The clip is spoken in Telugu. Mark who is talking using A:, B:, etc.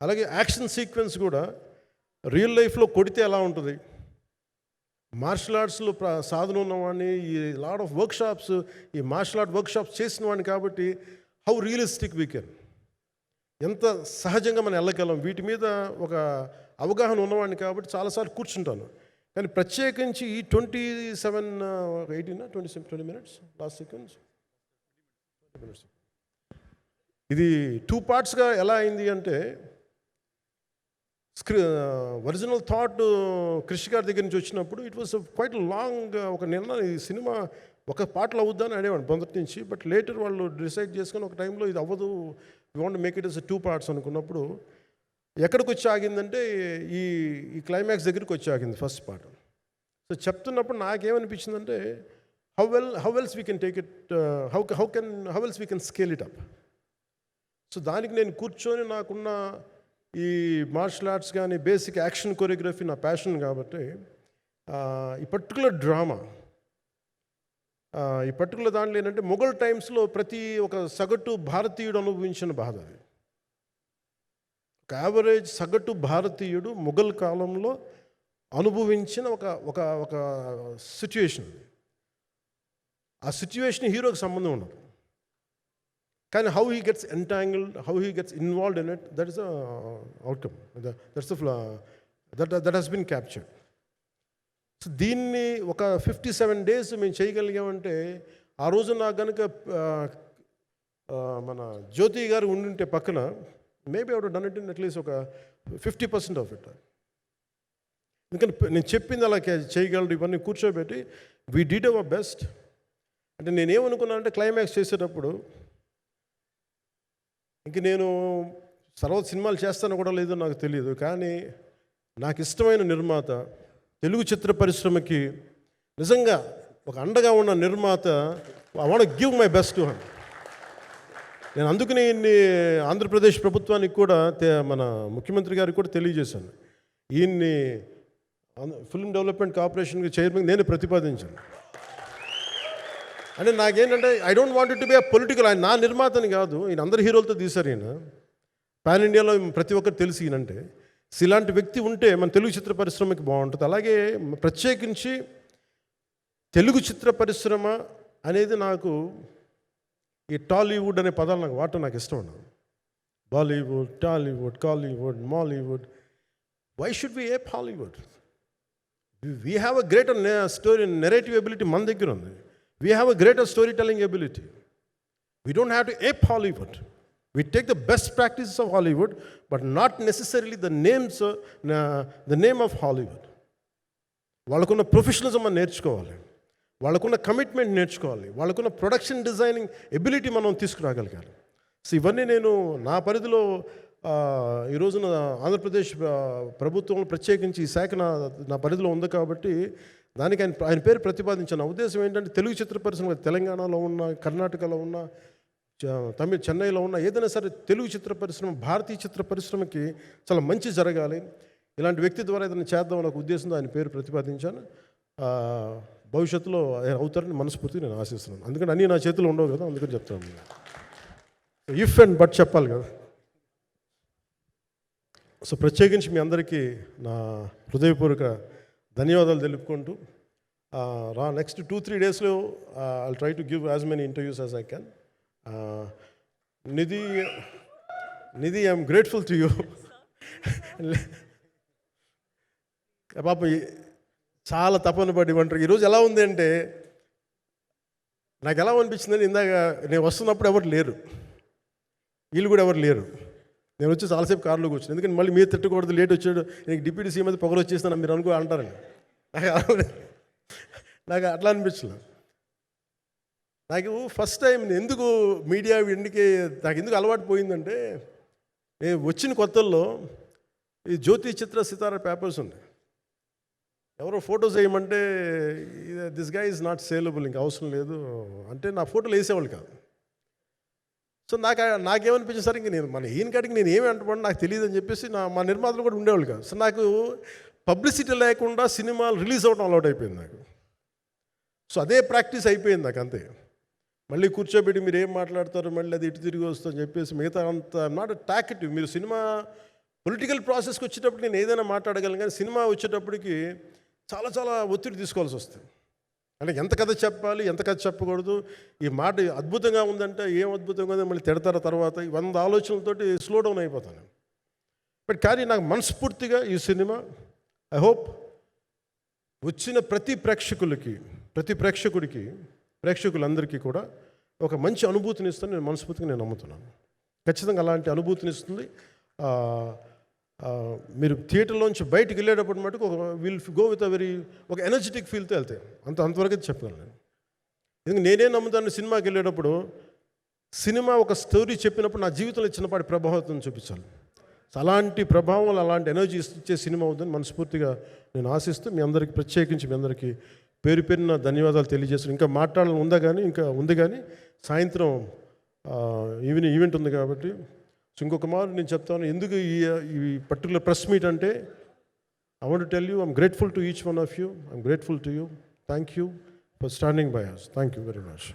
A: అలాగే యాక్షన్ సీక్వెన్స్ కూడా రియల్ లైఫ్లో కొడితే ఎలా ఉంటుంది, మార్షల్ ఆర్ట్స్లో సాధన ఉన్నవాడిని, ఈ లాట్ ఆఫ్ వర్క్షాప్స్, ఈ మార్షల్ ఆర్ట్ వర్క్షాప్స్ చేసిన వాడిని కాబట్టి హౌ రియలిస్టిక్ వీ కెన్, ఎంత సహజంగా మనం వెళ్ళగలం, వీటి మీద ఒక అవగాహన ఉన్నవాడిని కాబట్టి చాలాసార్లు కూర్చుంటాను. కానీ ప్రత్యేకించి ఈ 20 minutes లాస్ట్ సెకండ్స్ ఇది 2 partsగా ఎలా అయింది అంటే, ఒరిజినల్ థాట్ క్రిష్ గారి దగ్గర నుంచి వచ్చినప్పుడు ఇట్ వాస్ క్వైట్ లాంగ్. ఒక నిన్న ఈ సినిమా ఒక పాటలు అవుద్దని అనేవాడు మొదటి నుంచి, బట్ లేటర్ వాళ్ళు డిసైడ్ చేసుకొని ఒక టైంలో ఇది అవ్వదు, you want make it as 2 parts అనుకున్నప్పుడు ఎక్కడికి వచ్చి ఆగిందంటే ఈ ఈ క్లైమాక్స్ దగ్గరికి వచ్చి ఆగింది ఫస్ట్ పార్ట్. సో చెప్తున్నప్పుడు నాకేమనిపించిందంటే how else we can take it, how else we can scale it up. So దానికి నేను కూర్చొని నాకున్న ఈ మార్షల్ ఆర్ట్స్ కానీ బేసిక్ యాక్షన్ కొరియోగ్రఫీ నా ప్యాషన్ కాబట్టి ఈ పర్టికులర్ డ్రామా, ఈ పర్టికులర్ దాంట్లో ఏంటంటే మొఘల్ టైమ్స్లో ప్రతి ఒక సగటు భారతీయుడు అనుభవించిన బాధ అది. ఒక యావరేజ్ సగటు భారతీయుడు మొఘల్ కాలంలో అనుభవించిన ఒక ఒక ఒక సిచ్యువేషన్. ఆ సిచ్యువేషన్ హీరోకి సంబంధం ఉండదు, కానీ how he gets entangled, how he gets involved in it, that is the outcome, that has been captured. So దీన్ని ఒక 57 days మేము చేయగలిగామంటే, ఆ రోజు నాకు కనుక మన జ్యోతి గారు ఉండుంటే పక్కన, maybe out done it in at least ఒక 50% ఆఫ్ ఇట్. ఎందుకంటే నేను చెప్పింది అలా చేయగలరు, ఇవన్నీ కూర్చోబెట్టి వీ డిడ్ అవర్ బెస్ట్. అంటే నేనేమనుకున్నానంటే క్లైమాక్స్ చేసేటప్పుడు ఇంక నేను సినిమాలు చేస్తానో కూడా లేదో నాకు తెలియదు, కానీ నాకు ఇష్టమైన నిర్మాత, తెలుగు చిత్ర పరిశ్రమకి నిజంగా ఒక అండగా ఉన్న నిర్మాత, I want give my best to him. నేను అందుకని ఆంధ్రప్రదేశ్ ప్రభుత్వానికి కూడా మన ముఖ్యమంత్రి గారికి కూడా తెలియజేశాను, ఈయన్ని ఫిల్మ్ డెవలప్మెంట్ కార్పొరేషన్కి చైర్మన్ నేను ప్రతిపాదించాను. అంటే నాకేంటంటే I don't want it to be a political, ఆయన నా నిర్మాతని కాదు, ఈయన అందరు హీరోలతో తీశారు, ఈయన పాన్ ఇండియాలో ప్రతి ఒక్కరు తెలిసి ఈయనంటే. ఇలాంటి వ్యక్తి ఉంటే మన తెలుగు చిత్ర పరిశ్రమకి బాగుంటుంది. అలాగే ప్రత్యేకించి తెలుగు చిత్ర పరిశ్రమ అనేది నాకు ఈ టాలీవుడ్ అనే పదాలు నాకు వాడటం నాకు ఇష్టం ఉండదు. Bollywood, Tollywood, Kollywood, Mollywood, why should we ape Hollywood? We have a greater story narrative ability మన దగ్గర ఉంది. We have a greater storytelling ability. We don't have to ape Hollywood. We take the best practices of Hollywood, but not necessarily the name of Hollywood. వాళ్ళకున్న ప్రొఫెషనలిజం మనం నేర్చుకోవాలి, వాళ్ళకున్న కమిట్మెంట్ నేర్చుకోవాలి, వాళ్ళకున్న ప్రొడక్షన్ డిజైనింగ్ ఎబిలిటీ మనం తీసుకురాగలగాలి. సో ఇవన్నీ నేను నా పరిధిలో ఈ రోజున ఆంధ్రప్రదేశ్ ప్రభుత్వం ప్రత్యేకించి ఈ శాఖ నా పరిధిలో ఉంది కాబట్టి దానికి ఆయన పేరు ప్రతిపాదించాను. ఉద్దేశం ఏంటంటే తెలుగు చిత్ర పరిశ్రమ తెలంగాణలో ఉన్న, కర్ణాటకలో ఉన్న, చెన్నైలో ఉన్న ఏదైనా సరే తెలుగు చిత్ర పరిశ్రమ, భారతీయ చిత్ర పరిశ్రమకి చాలా మంచి జరగాలి, ఇలాంటి వ్యక్తి ద్వారా ఏదైనా చేద్దాం అనే ఉద్దేశంతో ఆయన పేరు ప్రతిపాదించాను. భవిష్యత్తులో అవుతారని మనస్ఫూర్తిగా నేను ఆశిస్తున్నాను. అందుకని అన్నీ నా చేతిలో ఉండవు కదా, అందుకని చెప్తాను. ఇఫ్ అండ్ బట్ చెప్పాలి కదా. సో ప్రత్యేకించి మీ అందరికీ నా హృదయపూర్వక ధన్యవాదాలు తెలుపుకుంటూ నెక్స్ట్ 2-3 daysలో I'll try to give as many interviews as I can. Nidhi, I'm grateful to you. పాప చాలా తపన పడి ఉంటారు. ఈరోజు ఎలా ఉంది అంటే, నాకు ఎలా అనిపించిందని, ఇందాక నేను వస్తున్నప్పుడు ఎవరు లేరు, వీళ్ళు కూడా ఎవరు లేరు. నేను వచ్చి చాలాసేపు కారులో కూర్చుని, ఎందుకంటే మళ్ళీ మీరు తిట్టకూడదు, లేట్ వచ్చాడు, నీకు డిప్యూటీ సీఎం అయితే పొగలు వచ్చేస్తాను మీరు అంటారండి. నాకు అట్లా అనిపించలేదు. నాకు ఫస్ట్ టైం ఎందుకు మీడియా నాకు ఎందుకు అలవాటు పోయిందంటే, నేను వచ్చిన కొత్తల్లో ఈ జ్యోతి చిత్ర సితారా పేపర్స్ ఉన్నాయి, ఎవరో ఫొటోస్ వేయమంటే దిస్ గా ఈజ్ నాట్ సేలబుల్, ఇంకా అవసరం లేదు అంటే నా ఫోటోలు వేసేవాళ్ళు కాదు. సో నాకేమనిపించింది సార్, ఇంక నేను ఈయన కాడికి నేను ఏమి అంటున్నాను నాకు తెలియదు అని చెప్పేసి మా నిర్మాతలు కూడా ఉండేవాళ్ళు కాదు. సో నాకు పబ్లిసిటీ లేకుండా సినిమాలు రిలీజ్ అవ్వడం అలవాటు అయిపోయింది నాకు. సో అదే ప్రాక్టీస్ అయిపోయింది నాకు అంతే. మళ్ళీ కూర్చోబెట్టి మీరు ఏం మాట్లాడతారు, మళ్ళీ అది ఇటు తిరిగి వస్తుందని చెప్పేసి మిగతా అంత నాట్ టాకెటివ్. మీరు సినిమా పొలిటికల్ ప్రాసెస్కి వచ్చేటప్పుడు నేను ఏదైనా మాట్లాడగలను, కానీ సినిమా వచ్చేటప్పటికి చాలా చాలా ఒత్తిడి తీసుకోవాల్సి వస్తుంది. అంటే ఎంత కథ చెప్పాలి, ఎంత కథ చెప్పకూడదు, ఈ మాట అద్భుతంగా ఉందంటే ఏం అద్భుతంగా ఉందని మళ్ళీ తిడతారు, తర్వాత 100 ఆలోచనలతోటి స్లో డౌన్ అయిపోతాను. బట్ కానీ నాకు మనస్ఫూర్తిగా ఈ సినిమా ఐ హోప్ వచ్చిన ప్రతి ప్రేక్షకుడికి ప్రేక్షకులందరికీ కూడా ఒక మంచి అనుభూతిని ఇస్తుంది. నేను మనస్ఫూర్తిగా నమ్ముతున్నాను. ఖచ్చితంగా అలాంటి అనుభూతిని ఇస్తుంది. మీరు థియేటర్లోంచి బయటికి వెళ్ళేటప్పుడు మటుకు విల్ గో విత్ ఒక ఎనర్జెటిక్ ఫీల్తో వెళ్తాయి. అంతవరకు అయితే చెప్పగలను నేను. ఎందుకంటే నేనే నమ్ముతాను, సినిమాకి వెళ్ళేటప్పుడు సినిమా ఒక స్టోరీ చెప్పినప్పుడు నా జీవితంలో చిన్నపాటి ప్రభావం చూపించాలి. అలాంటి ప్రభావం, అలాంటి ఎనర్జీ ఇచ్చే సినిమా అవుతుందని మనస్ఫూర్తిగా నేను ఆశిస్తూ మీ అందరికీ ప్రత్యేకించి మీ అందరికీ పేరు పేరున ధన్యవాదాలు తెలియజేస్తాను. ఇంకా మాట్లాడాలని ఉంది కానీ సాయంత్రం ఈవెంట్ ఉంది కాబట్టి ఇంకొక మారు నేను చెప్తాను ఎందుకు ఈ పర్టికులర్ ప్రెస్ మీట్ అంటే. I want to tell you I'm grateful to each one of you. I'm grateful to you. Thank you for standing by us. Thank you very much.